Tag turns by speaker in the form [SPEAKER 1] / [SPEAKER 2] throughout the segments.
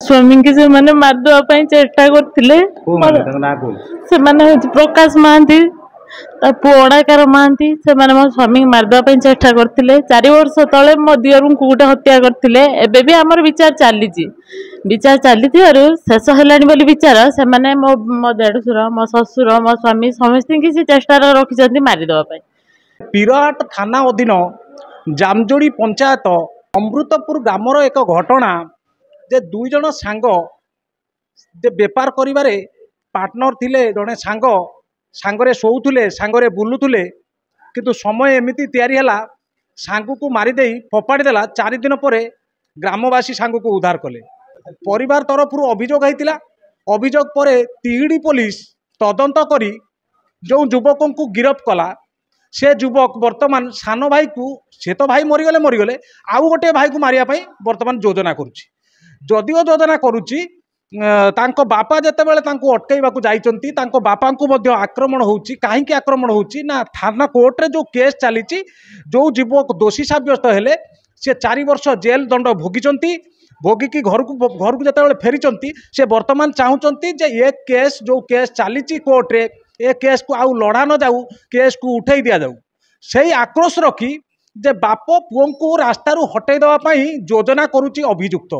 [SPEAKER 1] स्वामी की से माने मारदेवा चेष्टा करथिले से माने प्रकाश महांती पुअड़ाकार महांती से माने मो स्वामी मारदेवा चेष्टा करथिले 4 वर्ष तले मो दियर को गोटे हत्या करथिले एबे भी हमर विचार चली शेष हेलानी बोली विचार से माने मो देढसुर मो ससुर मो स्वामी समस्त की से चेष्टा रखिछंती मारिदेवा
[SPEAKER 2] पीरहाट थाना अधीन जामजोड़ी पंचायत अमृतपुर ग्रामर एक घटना जे 2 जन सांग जे बेपार करिबारे पार्टनर थिले जड़े सांग सांगरे शोउथुले सांगरे बुलुथुले किंतु समय एमिति तैयारी हला सांग को मारिदे फोपाड़ी देला 4 दिन पर ग्रामवासी सांग को उद्धार कले परिवार तरफ अभियोग होता अभियोग पर तिहिड़ी पुलिस तदंत करी जो युवकों को गिरफ्त कला से युवक वर्तमान सान भाई को से तो भाई मरीगले आउ गोटे भाई को मारिया वर्तमान योजना करुच्ची जदिओ योजना करुच्ची तांको बापा जेतेबेले तांको अटकाइबाकू जाइचंती तांको बापा को मध्य आक्रमण होउची काहेकि आक्रमण होउची ना थाना कोर्ट रे जो केस चलीची जो युवक दोषी साब्यस्त हेले से 4 वर्ष जेल दंड भोगिचंती भोगिकी घर को जेतेबेले फेरिचंती से वर्तमान चाहूचंती जे ये केस जो केस चलीची कोर्ट रे ए केस को आउ लड़ा न जाऊ केस को उठे दिया जाऊ से आक्रोश रखी जे बाप पुओं को रास्ता हटई देवा योजना करुच्ची अभियुक्त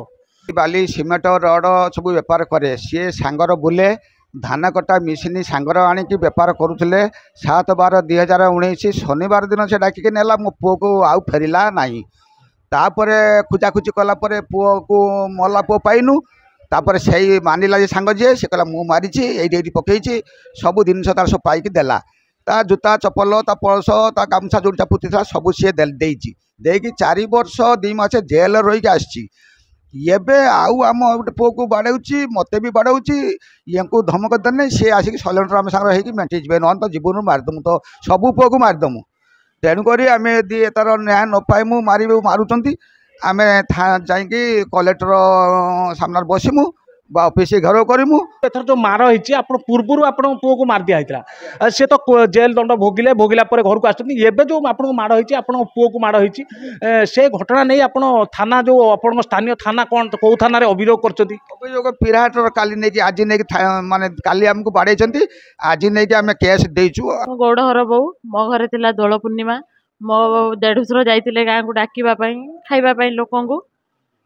[SPEAKER 3] बाली सीमेंट रड सब बेपार करे सी सांगर बुले धान कटा मिशिनी सांगर आणिकी बेपार करुले 7/12/2019 शनिवार दिन से डाकिक नेला मो पुओ को आउ फेरिला नहीं तापर खोजाखोजी कलापर पुओ को मला पुओ पाइनु तापर से मानिला जे सांग जे से कहला मु मारी ये पकई सब जिनस तार सब पाइक देला ता जूता चपल ता पलस ता गामछा जोड़ा पुती सब सी देकी 4 वर्ष 2 मास जेल रही आसी एबे आउ आम गोटे पुओ को बाड़े मत भी बाड़े ये धमक देने सी आसिक सैलेंटर आम सांगे मेटी जी न तो जीवन मारिदमु तो सबू पुओ को मारिदमु तेणुक आम यदि तार न्याय न पाइमु मारुंट आम जाकि कलेक्टर सामने बसमु बा ऑफिस घर करूँ
[SPEAKER 2] एथर जो मार होती पूर्व आप पुओ को मार दिया होता सी तो जेल दंड भोगिले भोगिला घर को आसुँचे जो आपको माड़ होती पुओ को माड़ होती से घटना नहीं आप थाना जो आप स्थानीय थाना कौन कौ थाना अभियोग कर
[SPEAKER 3] पीरहाट काली नहीं आज नहीं माने काली आमको बाड़े आज नहीं आम केस देचु
[SPEAKER 1] गौड़ हर बो मो घरे थिला दोल पूर्णिमा मो देढुसुर जाइतिले गाँ को डाकिबा खाइबा लोकों को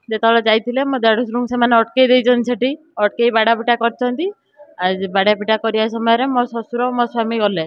[SPEAKER 1] जेतले जाइतिले मो देढुसुर से माने अटकई देइछन सेठी अटकई बाड़ापिटा करछंती आज बाड़ापिटा करिया समय मो ससुर मो स्वामी गले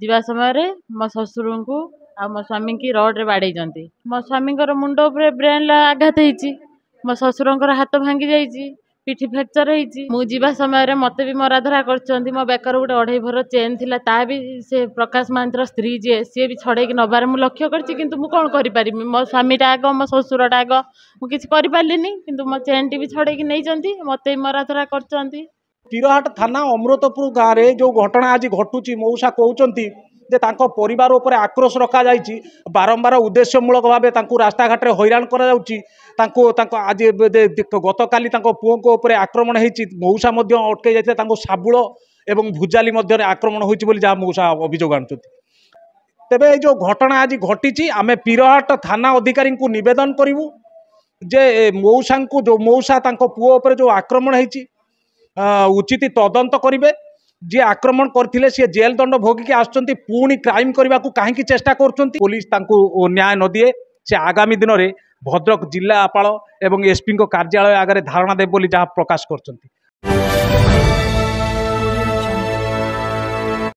[SPEAKER 1] जीवा समय मो ससुर को आ मो स्वामी की रड रे बाड़ेइछंती मो स्वामी मुंड उपरे ब्रेन आघात होईची मो ससुर हाथ भांगी जाइची पिठी फ्रैक्चर होईची मु जीवा समय मते भी मराधरा करछंती मो बेकर गोटे 2.5 भर चेन थिला ता भी से प्रकाश महांतर स्त्री जे सी भी छड़े नबार मु लक्ष्य करछि किंतु मु कोन करि पारिमी मो स्वामीटा आग मो ससुरटा आग मु किछि करि पारलिनी किंतु मो चेन टी भी छड़े नैचंती मते मराधरा करछंती
[SPEAKER 2] पीरहाट थाना अमृतपुर गाँव में जो घटना आज घटुची मौसा कहते जे तांको परिवार उपर आक्रोश रखा जाइछि बारंबार उद्देश्यमूलक भाव रास्ता घाट हैरान करा जाउछि आज गतकाली पुओं को ऊपर आक्रमण होती मौसा अटकई जाइए साबुल एवं भुजाली मध्य आक्रमण होती जहाँ मौसा अभियोग आनुंट तेबे ये जो घटना आज घटी आम पीरहाट थाना अधिकारी को निवेदन करूँ जे मौसा को जो मौसा पुओ उपर जो आक्रमण होती उचित तदंत करेंगे जी आक्रमण करथिले सी जेल दंड भोगिकी आसुचंती पुणी क्राइम करने को कहीं चेष्टा करुचंती पुलिस तांको न्याय न दिए से आगामी दिन में भद्रक जिलापाल एवं एसपी कार्यालय आगे धारणा देव जहाँ प्रकाश करचंती।